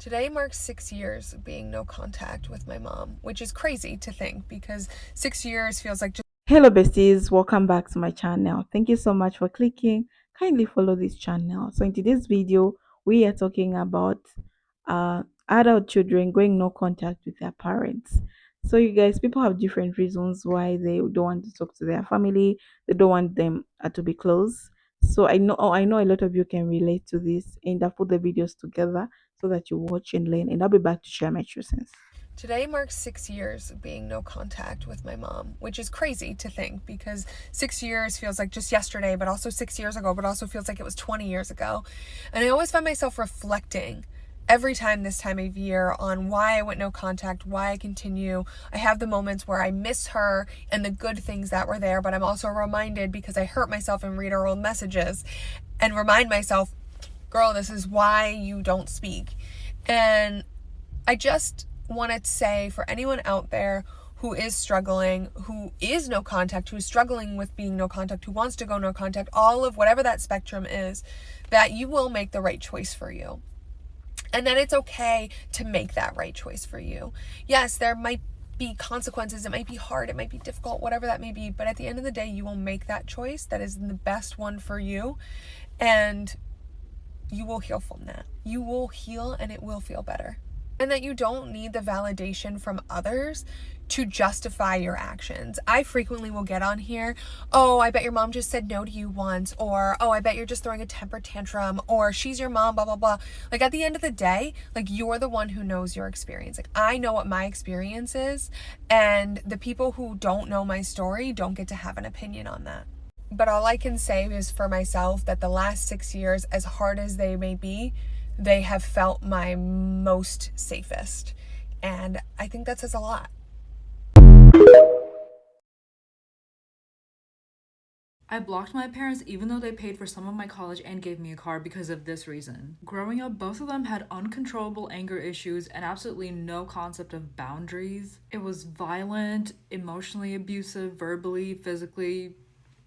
Today marks 6 years of being no contact with my mom, which is crazy to think because 6 years feels like just Hello besties, welcome back to my channel. Thank you so much for clicking. Kindly follow this channel. So in today's video, we are talking about adult children going no contact with their parents. So you guys, people have different reasons why they don't want to talk to their family. They don't want them to be close. So I know a lot of you can relate to this, and I put the videos together so that you watch and learn, and I'll be back to share my true sense. today marks 6 years of being no contact with my mom, which is crazy to think because 6 years feels like just yesterday, but also 6 years ago, but also feels like it was 20 years ago. And I always find myself reflecting every time this time of year on why I went no contact, why I continue. I have the moments where I miss her and the good things that were there, but I'm also reminded because I hurt myself and read her old messages and remind myself, girl, this is why you don't speak. And I just want to say for anyone out there who is struggling, who is no contact, who is struggling with being no contact, who wants to go no contact, all of whatever that spectrum is, that you will make the right choice for you. And that it's okay to make that right choice for you. Yes, there might be consequences. It might be hard. It might be difficult, whatever that may be. But at the end of the day, you will make that choice that is the best one for you. And you will heal from that. You will heal and it will feel better. And that you don't need the validation from others to justify your actions. I frequently will get on here, oh, I bet your mom just said no to you once, or oh, I bet you're just throwing a temper tantrum, or she's your mom, blah, blah, blah. Like at the end of the day, like you're the one who knows your experience. Like I know what my experience is, and the people who don't know my story don't get to have an opinion on that. But all I can say is for myself that the last 6 years, as hard as they may be, they have felt my most safest. And I think that says a lot. I blocked my parents even though they paid for some of my college and gave me a car because of this reason. Growing up, both of them had uncontrollable anger issues and absolutely no concept of boundaries. It was violent, emotionally abusive, verbally, physically.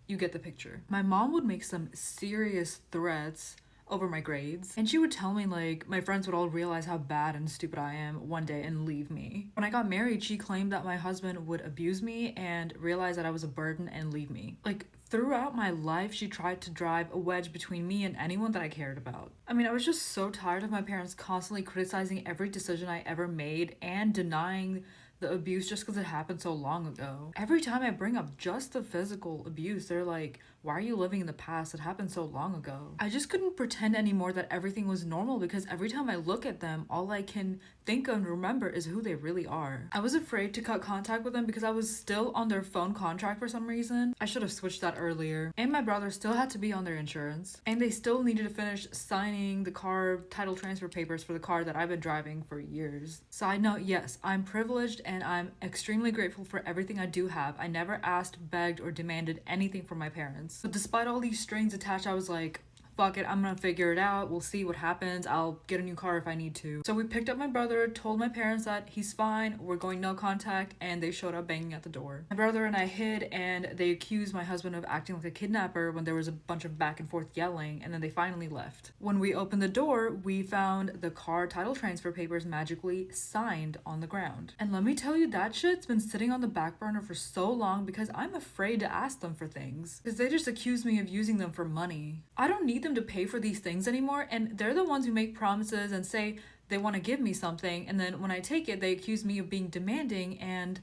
You get the picture. My mom would make some serious threats over my grades, and she would tell me like my friends would all realize how bad and stupid I am one day and leave me. When I got married, she claimed that my husband would abuse me and realize that I was a burden and leave me. Like throughout my life, she tried to drive a wedge between me and anyone that I cared about. I mean, I was just so tired of my parents constantly criticizing every decision I ever made and denying the abuse just because it happened so long ago. Every time I bring up just the physical abuse, they're like, why are you living in the past? It happened so long ago. I just couldn't pretend anymore that everything was normal because every time I look at them, all I can think and remember is who they really are. I was afraid to cut contact with them because I was still on their phone contract for some reason. I should have switched that earlier. And my brother still had to be on their insurance. And they still needed to finish signing the car title transfer papers for the car that I've been driving for years. Side note, yes, I'm privileged and I'm extremely grateful for everything I do have. I never asked, begged, or demanded anything from my parents. But despite all these strings attached, I was like, fuck it, I'm gonna figure it out. We'll see what happens. I'll get a new car if I need to. So we picked up my brother, told my parents that he's fine, we're going no contact, and they showed up banging at the door. My brother and I hid, and they accused my husband of acting like a kidnapper when there was a bunch of back and forth yelling, and then they finally left. When we opened the door, we found the car title transfer papers magically signed on the ground. And let me tell you, that shit's been sitting on the back burner for so long because I'm afraid to ask them for things. Because they just accuse me of using them for money. I don't need them to pay for these things anymore, and they're the ones who make promises and say they want to give me something, and then when I take it, they accuse me of being demanding and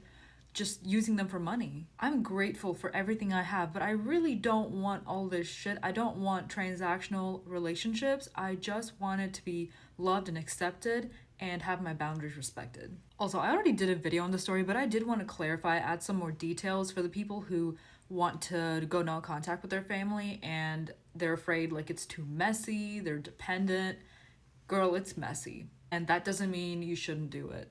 just using them for money. I'm grateful for everything I have, but I really don't want all this shit. I don't want transactional relationships. I just want it to be loved and accepted and have my boundaries respected. Also, I already did a video on the story, but I did want to clarify, add some more details for the people who want to go no contact with their family and they're afraid like it's too messy, they're dependent. Girl, it's messy. And that doesn't mean you shouldn't do it.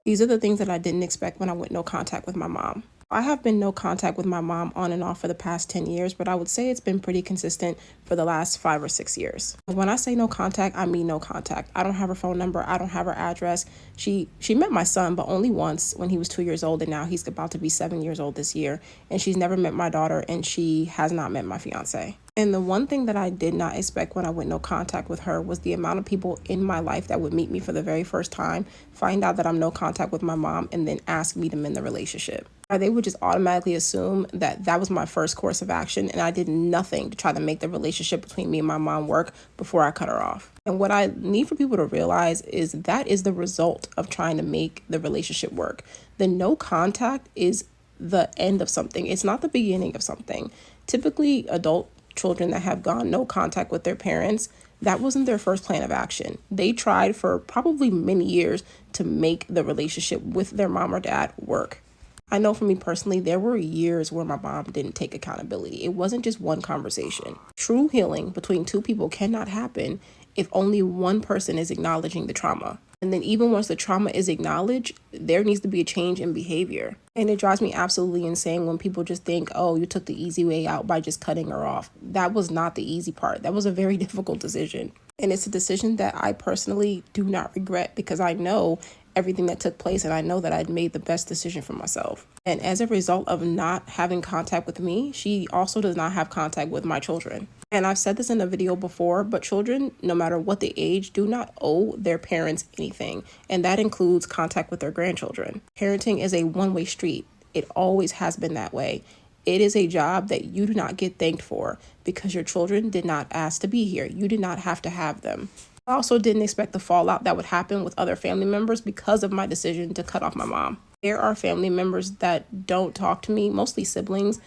These are the things that I didn't expect when I went no contact with my mom. I have been no contact with my mom on and off for the past 10 years, but I would say it's been pretty consistent for the last 5 or 6 years. When I say no contact, I mean no contact. I don't have her phone number. I don't have her address. She met my son, but only once when he was 2 years old, and now he's about to be 7 years old this year. And she's never met my daughter, and she has not met my fiance. And the one thing that I did not expect when I went no contact with her was the amount of people in my life that would meet me for the very first time, find out that I'm no contact with my mom, and then ask me to mend the relationship. Or they would just automatically assume that that was my first course of action and I did nothing to try to make the relationship between me and my mom work before I cut her off. And what I need for people to realize is that is the result of trying to make the relationship work. The no contact is the end of something, it's not the beginning of something. Typically, adult children that have gone no contact with their parents, that wasn't their first plan of action. They tried for probably many years to make the relationship with their mom or dad work. I know for me personally, there were years where my mom didn't take accountability. It wasn't just one conversation. True healing between two people cannot happen if only one person is acknowledging the trauma. And then, even once the trauma is acknowledged, there needs to be a change in behavior. And it drives me absolutely insane when people just think, oh, you took the easy way out by just cutting her off. That was not the easy part. That was a very difficult decision. And it's a decision that I personally do not regret because I know everything that took place and I know that I'd made the best decision for myself. And as a result of not having contact with me, she also does not have contact with my children. And I've said this in a video before, but children, no matter what the age, do not owe their parents anything. And that includes contact with their grandchildren. Parenting is a one-way street. It always has been that way. It is a job that you do not get thanked for because your children did not ask to be here. You did not have to have them. I also didn't expect the fallout that would happen with other family members because of my decision to cut off my mom. There are family members that don't talk to me, mostly siblings,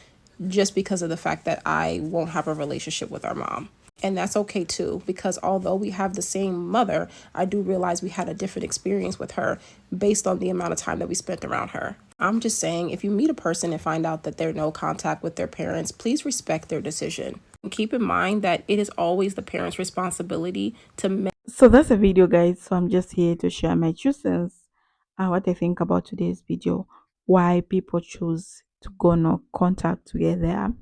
just because of the fact that I won't have a relationship with our mom. And that's okay too, because although we have the same mother, I do realize we had a different experience with her based on the amount of time that we spent around her. I'm just saying, if you meet a person and find out that they're no contact with their parents, please respect their decision. And keep in mind that it is always the parent's responsibility to. So that's a video, guys. So I'm just here to share my two cents, what I think about today's video, why people choose to go no contact with their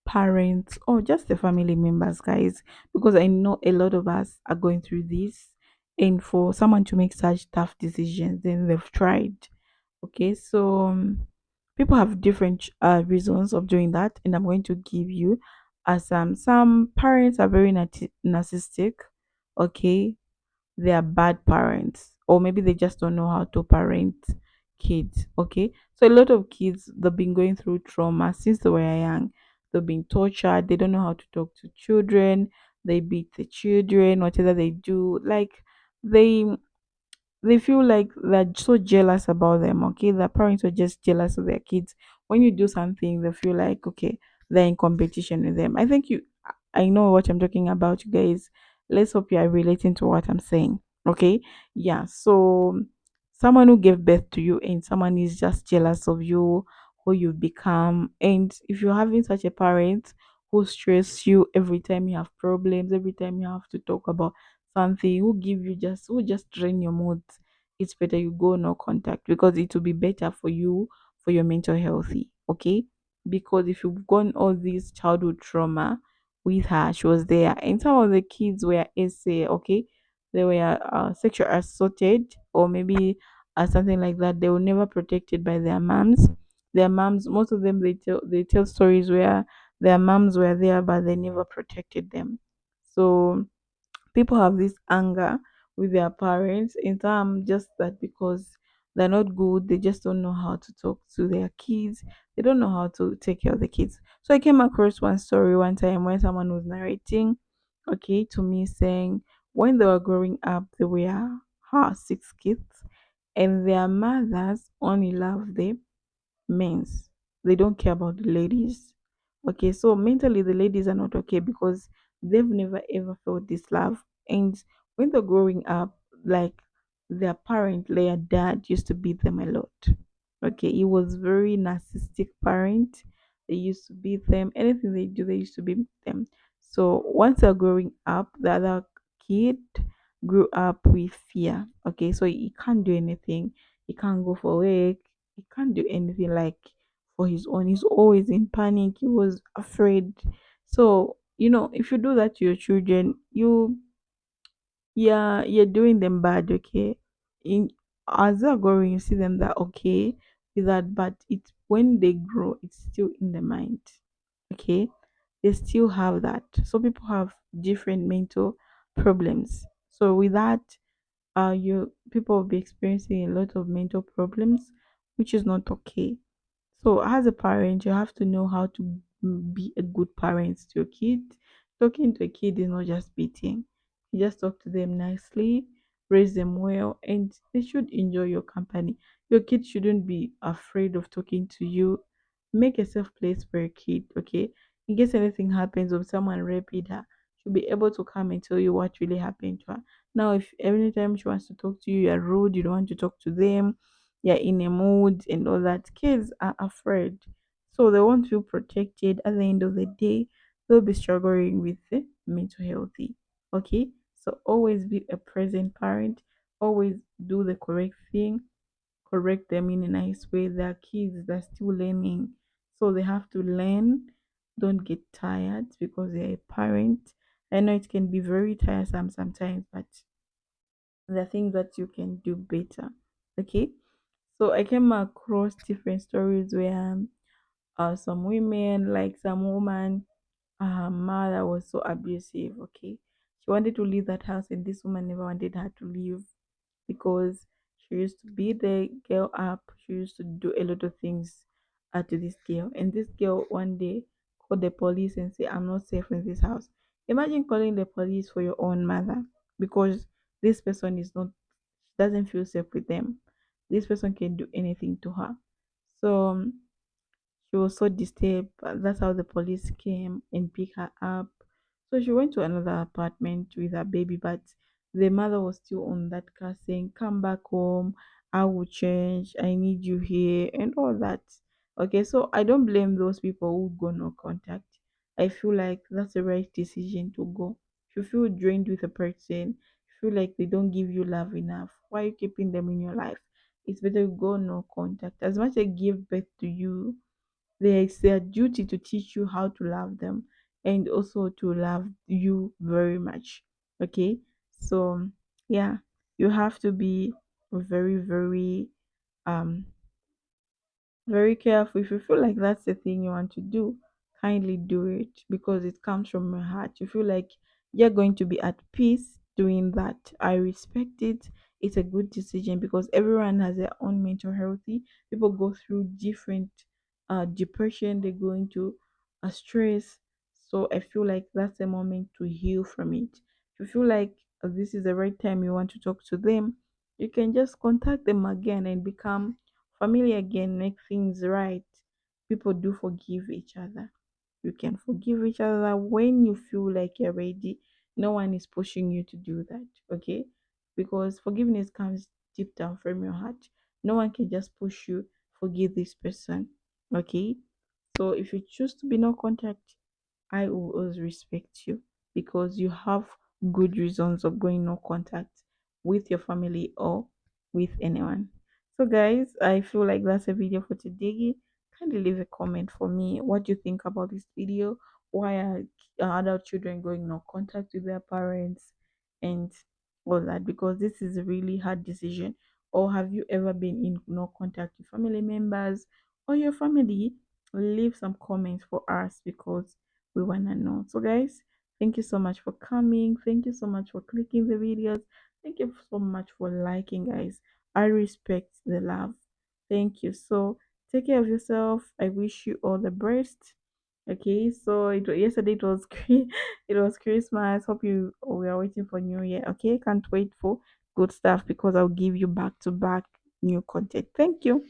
parents or just the family members, guys, because I know a lot of us are going through this, and for someone to make such tough decisions, then they've tried. Okay, so people have different reasons of doing that, and I'm going to give you as some parents are very narcissistic. Okay, they are bad parents, or maybe they just don't know how to parent kids. Okay, so a lot of kids, they've been going through trauma since they were young. They've been tortured, they don't know how to talk to children, they beat the children, whatever they do, like they they feel like they're so jealous about them. Okay, the parents are just jealous of their kids. When you do something, they feel like, okay, they're in competition with them. I know what I'm talking about, you guys. Let's hope you are relating to what I'm saying. Okay, yeah. So someone who gave birth to you and someone is just jealous of you, who you've become, and if you're having such a parent who stress you every time you have problems, every time you have to talk about something, who just drain your mood, it's better you go no contact, because it will be better for you, for your mental healthy. Okay, because if you've gone all this childhood trauma with her, she was there, and some of the kids were essay. Okay, they were sexual assaulted, or maybe something like that. They were never protected by their moms. Their moms, most of them, they tell stories where their moms were there but they never protected them. So people have this anger with their parents, and some just that because they're not good, they just don't know how to talk to their kids, they don't know how to take care of the kids. So I came across one story one time when someone was narrating, okay, to me, saying when they were growing up, they were six kids, and their mothers only love them men's. They don't care about the ladies. Okay, so mentally the ladies are not okay because they've never ever felt this love. And when they're growing up, like their parent, their dad used to beat them a lot. Okay, he was very narcissistic parent. They used to beat them. Anything they do, they used to beat them. So once they're growing up, the other kid grew up with fear. Okay, so he can't do anything. He can't go for work, he can't do anything like for his own. He's always in panic. He was afraid. So, if you do that to your children, you're doing them bad, okay? In As they're growing, you see them that okay with that, but it's when they grow, it's still in the mind. Okay. they still have that. So people have different mental problems. So with that, you people will be experiencing a lot of mental problems, which is not okay. So as a parent, you have to know how to be a good parent to your kid. Talking to a kid is not just beating. You just talk to them nicely, raise them well, and they should enjoy your company. Your kid shouldn't be afraid of talking to you. Make a safe place for your kid, okay? In case anything happens or someone raped her, she'll be able to come and tell you what really happened to her. Now, if every time she wants to talk to you, you're rude, you don't want to talk to them, you're in a mood and all that, kids are afraid. So they won't feel protected. At the end of the day, they'll be struggling with the mental healthy. Okay? So always be a present parent. Always do the correct thing. Correct them in a nice way. They're kids, they're still learning. So they have to learn. Don't get tired because they're a parent. I know it can be very tiresome sometimes, but there are things that you can do better. Okay? So I came across different stories where some women, like some woman, her mother was so abusive. Okay, she wanted to leave that house, and this woman never wanted her to leave because she used to beat the girl up. She used to do a lot of things to this girl, and this girl one day called the police and said, "I'm not safe in this house." Imagine calling the police for your own mother because this person is not doesn't feel safe with them. This person can do anything to her. So she was so disturbed. That's how the police came and picked her up. So she went to another apartment with her baby, but the mother was still on that car saying, "Come back home. I will change. I need you here," and all that. Okay, so I don't blame those people who go no contact. I feel like that's the right decision to go. If you feel drained with a person, feel like they don't give you love enough, why are you keeping them in your life? It's better you go no contact. As much as they give birth to you, it's their duty to teach you how to love them and also to love you very much. Okay, so yeah, you have to be very, very um very careful. If you feel like that's the thing you want to do, kindly do it because it comes from your heart. You feel like you're going to be at peace doing that. I respect it. It's a good decision because everyone has their own mental healthy. People go through different depression, they go into stress. So I feel like that's the moment to heal from it. If you feel like this is the right time you want to talk to them, you can just contact them again and become family again, make things right. People do forgive each other. You can forgive each other when you feel like you're ready. No one is pushing you to do that, okay? Because forgiveness comes deep down from your heart. No one can just push you, forgive this person, okay? So if you choose to be no contact, I will always respect you because you have good reasons of going no contact with your family or with anyone. So, guys, I feel like that's a video for today. Kindly leave a comment for me. What do you think about this video? Why are adult children going no contact with their parents and all that? Because this is a really hard decision. Or have you ever been in no contact with family members or your family? Leave some comments for us because we want to know. So, guys, thank you so much for coming. Thank you so much for clicking the videos. Thank you so much for liking, guys. I respect the love. Thank you. So, take care of yourself. I wish you all the best. Okay, so yesterday it was it was Christmas. Hope you we are waiting for New Year. Okay, can't wait for good stuff because I'll give you back to back new content. Thank you.